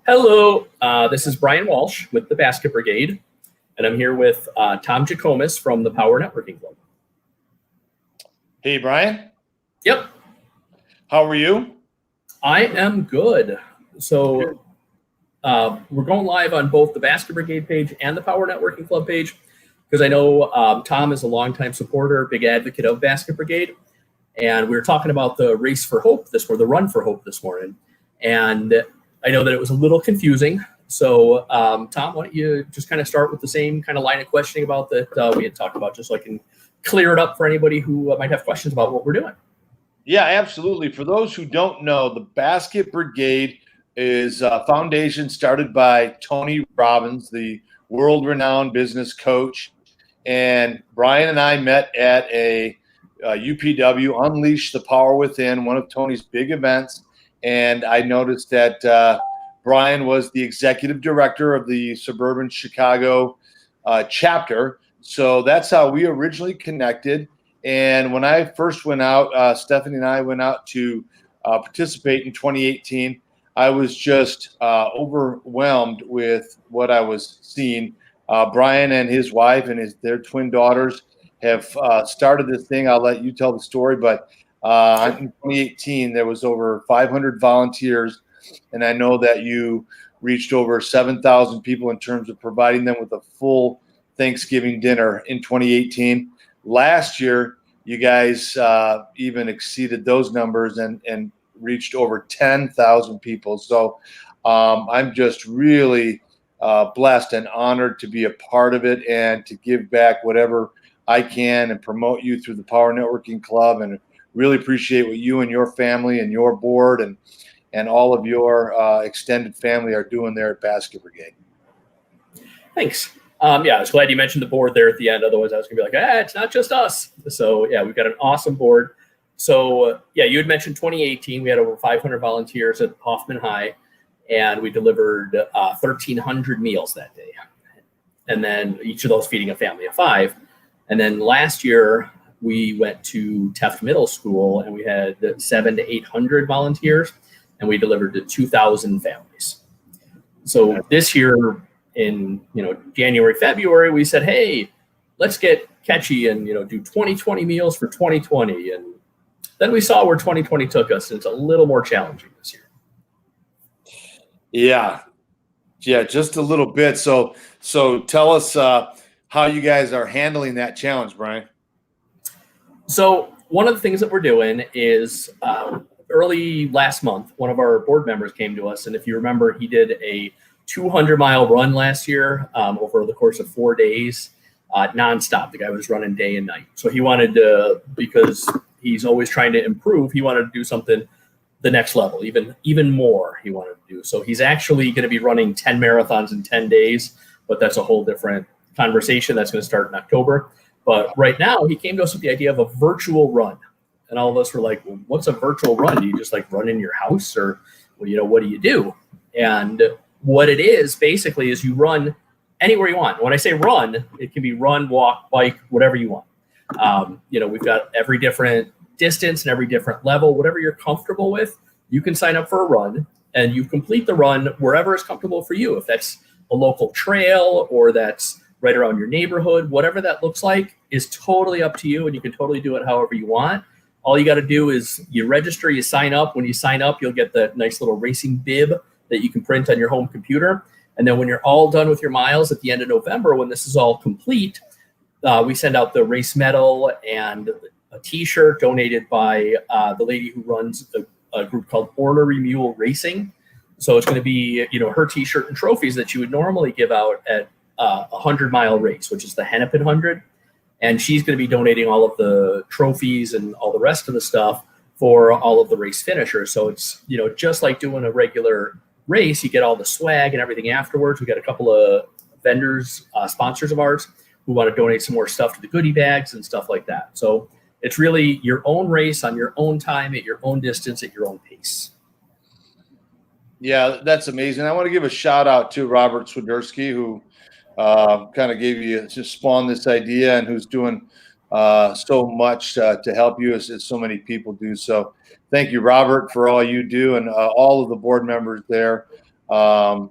Hello, this is Brian Walsh with the Basket Brigade, and I'm here with Tom Jikomis from the Power Networking Club. Hey, Brian. Yep. How are you? I am good. So we're going live on both the Basket Brigade page and the Power Networking Club page because I know Tom is a longtime supporter, big advocate of Basket Brigade, and we were talking about the Race for Hope the Run for Hope this morning, and I know that it was a little confusing. So, Tom, why don't you just kind of start with the same kind of line of questioning about that we had talked about, just so I can clear it up for anybody who might have questions about what we're doing. Yeah, absolutely. For those who don't know, the Basket Brigade is a foundation started by Tony Robbins, the world-renowned business coach. And Brian and I met at a UPW, Unleash the Power Within, one of Tony's big events. And I noticed that Brian was the executive director of the suburban Chicago chapter. So that's how we originally connected. And when I first went out, Stephanie and I went out to participate in 2018. I was just overwhelmed with what I was seeing. Brian and his wife and their twin daughters have started this thing. I'll let you tell the story, but in 2018, there was over 500 volunteers, and I know that you reached over 7,000 people in terms of providing them with a full Thanksgiving dinner in 2018. Last year, you guys even exceeded those numbers and reached over 10,000 people. So I'm just really blessed and honored to be a part of it and to give back whatever I can and promote you through the Power Networking Club, and really appreciate what you and your family and your board and all of your extended family are doing there at Basket Brigade. Thanks. Yeah, I was glad you mentioned the board there at the end. Otherwise, I was going to be like, it's not just us. So, yeah, we've got an awesome board. So, yeah, you had mentioned 2018. We had over 500 volunteers at Hoffman High, and we delivered 1,300 meals that day. And then each of those feeding a family of 5. And then last year, we went to Teft Middle School, and we had 700 to 800 volunteers, and we delivered to 2,000 families. So this year in January, February, we said, hey, let's get catchy and do 2020 meals for 2020. And then we saw where 2020 took us, and it's a little more challenging this year. Yeah, just a little bit. So tell us how you guys are handling that challenge, Brian. So one of the things that we're doing is early last month, one of our board members came to us. And if you remember, he did a 200-mile run last year over the course of 4 days, nonstop. The guy was running day and night. So he wanted to, because he's always trying to improve, he wanted to do something the next level, even more he wanted to do. So he's actually going to be running 10 marathons in 10 days, but that's a whole different conversation. That's going to start in October. But right now, he came to us with the idea of a virtual run. And all of us were like, well, what's a virtual run? Do you just run in your house, or, what do you do? And what it is basically is you run anywhere you want. When I say run, it can be run, walk, bike, whatever you want. We've got every different distance and every different level, whatever you're comfortable with. You can sign up for a run, and you complete the run wherever is comfortable for you. If that's a local trail or that's right around your neighborhood, whatever that looks like is totally up to you, and you can totally do it however you want. All you got to do is you register, you sign up. When you sign up, you'll get the nice little racing bib that you can print on your home computer. And then when you're all done with your miles at the end of November, when this is all complete, we send out the race medal and a T-shirt donated by the lady who runs a group called Ornery Mule Racing. So it's going to be, her T-shirt and trophies that you would normally give out at a 100-mile race, which is the Hennepin 100. And she's going to be donating all of the trophies and all the rest of the stuff for all of the race finishers. So it's, just like doing a regular race, you get all the swag and everything afterwards. We got a couple of vendors, sponsors of ours, who want to donate some more stuff to the goodie bags and stuff like that. So it's really your own race on your own time, at your own distance, at your own pace. Yeah, that's amazing. I want to give a shout out to Robert Swiderski, who kind of just spawned this idea, and who's doing so much to help you as so many people do. So thank you, Robert, for all you do, and all of the board members there.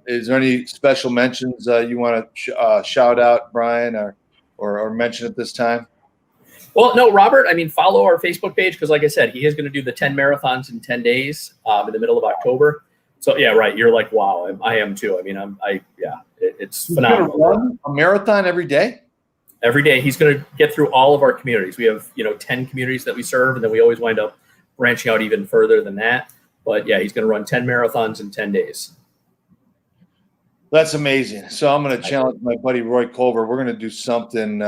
Is there any special mentions you want to shout out, Brian, or mention at this time? Well, no, Robert, I mean, follow our Facebook page because, like I said, he is going to do the 10 marathons in 10 days in the middle of October. So, yeah, right. You're like, wow, I am too. I mean, it's phenomenal. He's gonna run a marathon every day? Every day. He's going to get through all of our communities. We have, 10 communities that we serve, and then we always wind up branching out even further than that. But, yeah, he's going to run 10 marathons in 10 days. That's amazing. So I'm going to challenge my buddy Roy Culver. We're going to do something.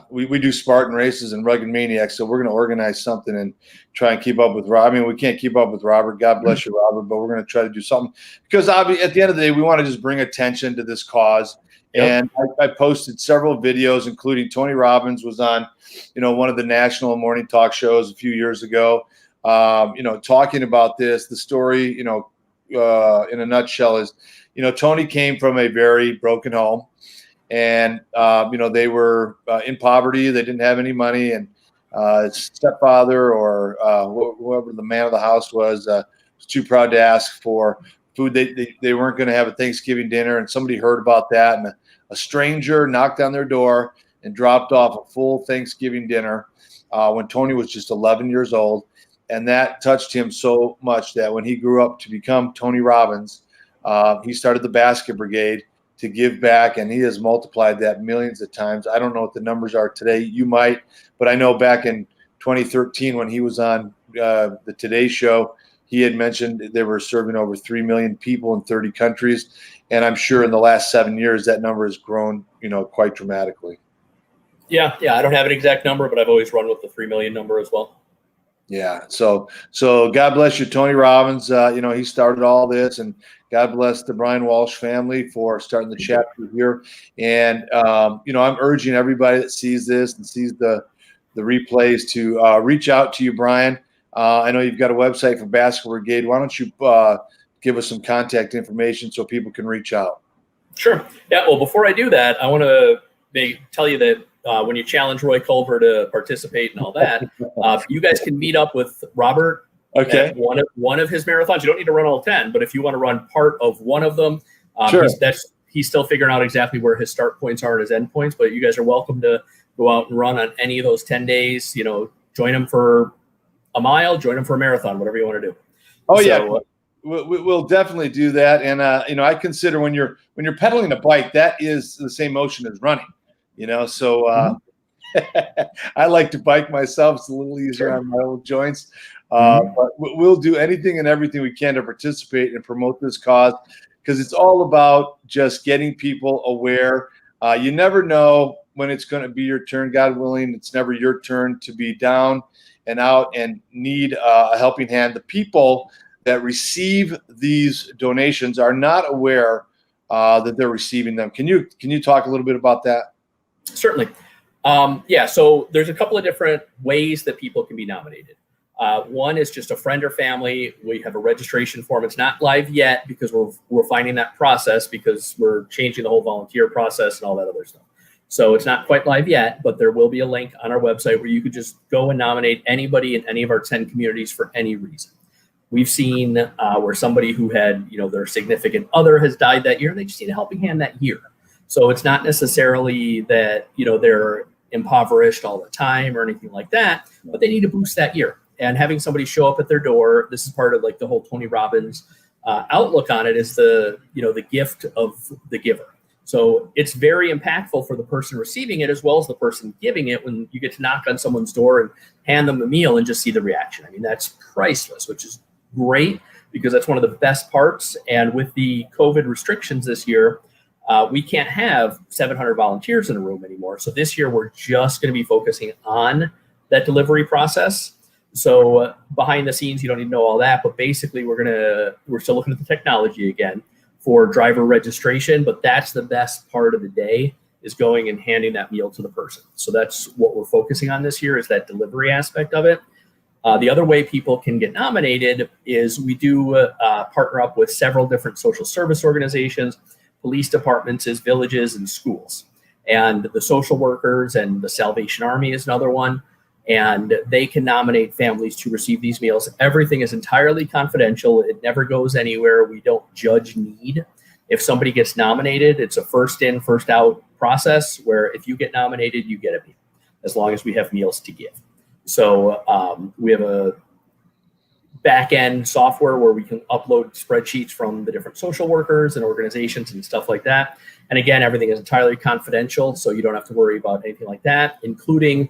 We do Spartan races and Rugged Maniacs, so we're going to organize something and try and keep up with Robert. I mean, we can't keep up with Robert. God bless you, Robert, but we're going to try to do something because at the end of the day, we want to just bring attention to this cause. Yep. And I posted several videos, including Tony Robbins was on, one of the national morning talk shows a few years ago, talking about this. The story, in a nutshell is, Tony came from a very broken home, and they were in poverty. They didn't have any money, and his stepfather or whoever the man of the house was too proud to ask for food. They weren't going to have a Thanksgiving dinner, and somebody heard about that, and a stranger knocked on their door and dropped off a full Thanksgiving dinner when Tony was just 11 years old, and that touched him so much that when he grew up to become Tony Robbins, he started the Basket Brigade to give back, and he has multiplied that millions of times. I don't know what the numbers are today. You might, but I know back in 2013 when he was on the Today Show, he had mentioned they were serving over 3 million people in 30 countries. And I'm sure in the last 7 years, that number has grown, quite dramatically. Yeah. I don't have an exact number, but I've always run with the 3 million number as well. Yeah. So God bless you, Tony Robbins. He started all this, and God bless the Brian Walsh family for starting the chapter here. And, I'm urging everybody that sees this and sees the replays to reach out to you, Brian. I know you've got a website for Basket Brigade. Why don't you give us some contact information so people can reach out? Sure. Yeah. Well, before I do that, I want to tell you that when you challenge Roy Culver to participate and all that, you guys can meet up with Robert. Okay. At one of his marathons. You don't need to run all 10, but if you want to run part of one of them, sure. He's still figuring out exactly where his start points are and his end points. But you guys are welcome to go out and run on any of those 10 days. Join him for a mile, join him for a marathon, whatever you want to do. Oh, yeah. We'll definitely do that. And, I consider when you're pedaling a bike, that is the same motion as running, so I like to bike myself. It's a little easier on my old joints. But we'll do anything and everything we can to participate and promote this cause because it's all about just getting people aware. You never know when it's going to be your turn. God willing, it's never your turn to be down and out and need a helping hand. The people that receive these donations are not aware that they're receiving them. Can you talk a little bit about that? Certainly. So there's a couple of different ways that people can be nominated. One is just a friend or family. We have a registration form. It's not live yet because we're finding that process because we're changing the whole volunteer process and all that other stuff. So it's not quite live yet, but there will be a link on our website where you could just go and nominate anybody in any of our 10 communities for any reason. We've seen where somebody who had, their significant other has died that year, and they just need a helping hand that year. So it's not necessarily that, they're impoverished all the time or anything like that, but they need a boost that year. And having somebody show up at their door, this is part of like the whole Tony Robbins outlook on it, is the gift of the giver. So it's very impactful for the person receiving it as well as the person giving it when you get to knock on someone's door and hand them a meal and just see the reaction. I mean, that's priceless, which is great because that's one of the best parts. And with the COVID restrictions this year, we can't have 700 volunteers in a room anymore. So this year we're just going to be focusing on that delivery process. So behind the scenes, you don't need to know all that, but basically we're still looking at the technology again for driver registration, but that's the best part of the day, is going and handing that meal to the person. So that's what we're focusing on this year, is that delivery aspect of it. The other way people can get nominated is we do partner up with several different social service organizations, police departments, villages, and schools. And the social workers and the Salvation Army is another one. And they can nominate families to receive these meals. Everything is entirely confidential. It never goes anywhere. We don't judge need. If somebody gets nominated, it's a first in, first out process where if you get nominated, you get a meal, as long as we have meals to give. So we have a back-end software where we can upload spreadsheets from the different social workers and organizations and stuff like that. And again, everything is entirely confidential, so you don't have to worry about anything like that, including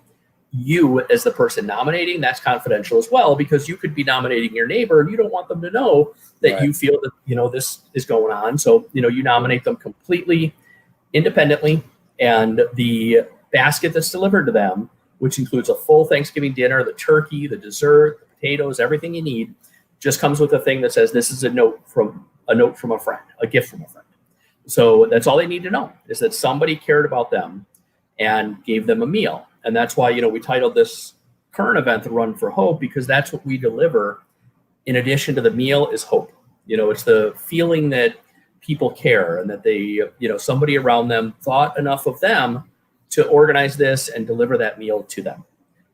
you as the person nominating. That's confidential as well, because you could be nominating your neighbor and you don't want them to know that Right. you feel that, this is going on. So, you nominate them completely independently, and the basket that's delivered to them, which includes a full Thanksgiving dinner, the turkey, the dessert, the potatoes, everything you need, just comes with a thing that says this is a note from a friend, a gift from a friend. So that's all they need to know, is that somebody cared about them and gave them a meal. And that's why, we titled this current event the Run for Hope, because that's what we deliver. In addition to the meal is hope. It's the feeling that people care and that they, somebody around them thought enough of them to organize this and deliver that meal to them.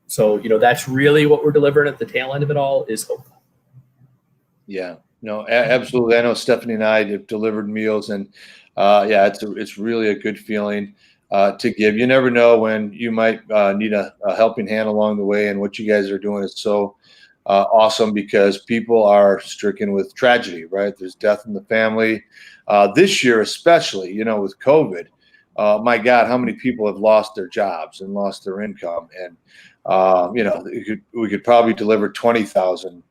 So, that's really what we're delivering at the tail end of it all, is hope. Yeah, no, absolutely. I know Stephanie and I have delivered meals, and it's really a good feeling to give. You never know when you might need a helping hand along the way, and what you guys are doing is so awesome, because people are stricken with tragedy, right? There's death in the family. This year, especially, with COVID, my God, how many people have lost their jobs and lost their income? And we could probably deliver 20,000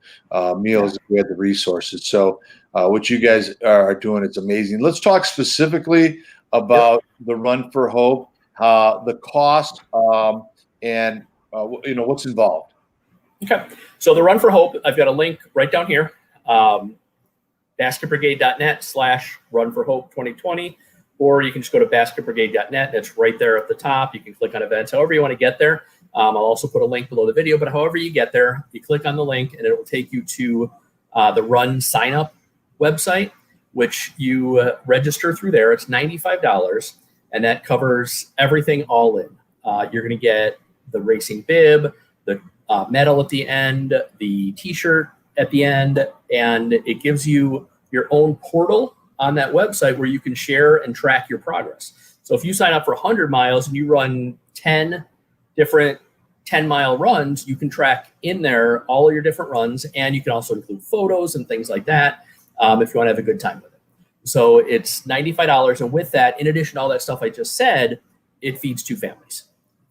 meals if we had the resources. So what you guys are doing, it's amazing. Let's talk specifically about the Run for Hope, the cost, and what's involved. Okay. So the Run for Hope, I've got a link right down here, basketbrigade.net/Run for Hope 2020, or you can just go to basketbrigade.net. It's right there at the top. You can click on events, however you want to get there. I'll also put a link below the video, but however you get there, you click on the link and it will take you to the Run sign up website, which you register through there. It's $95, and that covers everything all in. You're going to get the racing bib, the medal at the end, the t-shirt at the end, and it gives you your own portal on that website where you can share and track your progress. So if you sign up for 100 miles and you run 10 different 10-mile runs, you can track in there all of your different runs, and you can also include photos and things like that if you want to have a good time with it. So it's $95, and with that, in addition to all that stuff I just said, it feeds 2 families.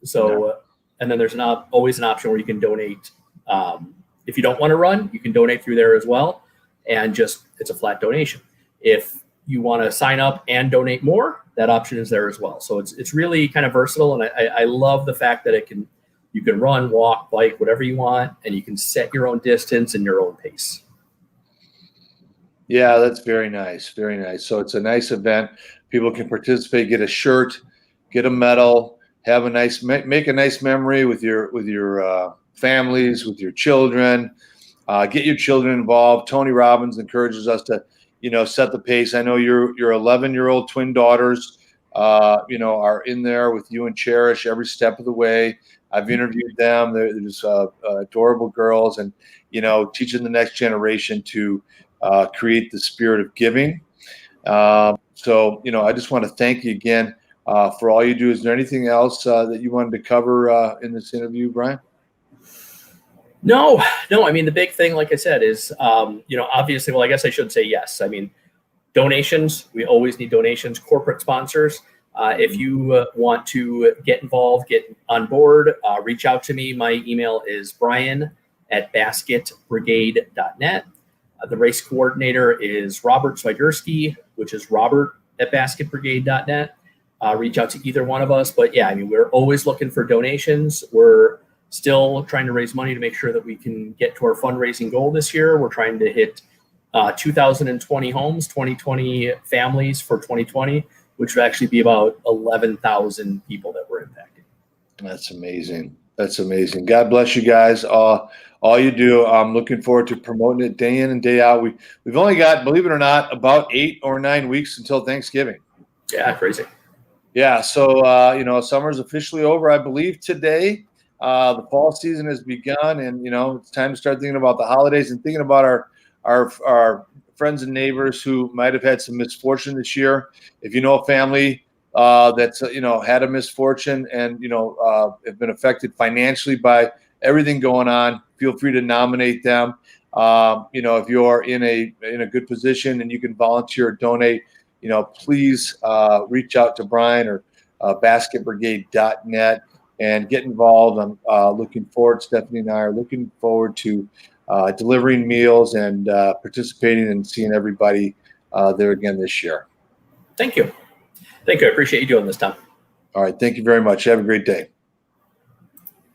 So, and then there's always an option where you can donate. If you don't want to run, you can donate through there as well, and it's a flat donation. If you want to sign up and donate more, that option is there as well. So it's really kind of versatile, and I love the fact that you can run, walk, bike, whatever you want, and you can set your own distance and your own pace. Yeah, that's very nice. Very nice. So it's a nice event. People can participate, get a shirt, get a medal, have a nice, make a nice memory with your families, with your children. Get your children involved. Tony Robbins encourages us to, set the pace. I know your 11-year-old twin daughters, are in there with you and Cherish every step of the way. I've interviewed them. They're just adorable girls, and teaching the next generation to create the spirit of giving. So I just want to thank you again for all you do. Is there anything else that you wanted to cover in this interview, Brian? No. I mean, the big thing, like I said, is, obviously, well, I guess I should say yes. I mean, donations, we always need donations. Corporate sponsors, if you want to get involved, get on board, reach out to me. My email is brian@basketbrigade.net. The race coordinator is Robert Swiderski, which is robert@basketbrigade.net. Reach out to either one of us. But yeah, I mean, we're always looking for donations. We're still trying to raise money to make sure that we can get to our fundraising goal this year. We're trying to hit 2,020 homes, 2020 families for 2020, which would actually be about 11,000 people that we're impacting. That's amazing. That's amazing. God bless you guys. All you do. I'm looking forward to promoting it day in and day out. We've only got, believe it or not, about 8 or 9 weeks until Thanksgiving. Yeah, crazy. Yeah. So summer's officially over, I believe, today. The fall season has begun, and it's time to start thinking about the holidays and thinking about our friends and neighbors who might have had some misfortune this year. If you know a family that's had a misfortune and have been affected financially by everything going on, feel free to nominate them. If you're in a good position and you can volunteer or donate, please reach out to Brian or basketbrigade.net and get involved. I'm looking forward. Stephanie and I are looking forward to delivering meals and participating and seeing everybody there again this year. Thank you. Thank you. I appreciate you doing this, Tom. All right. Thank you very much. Have a great day.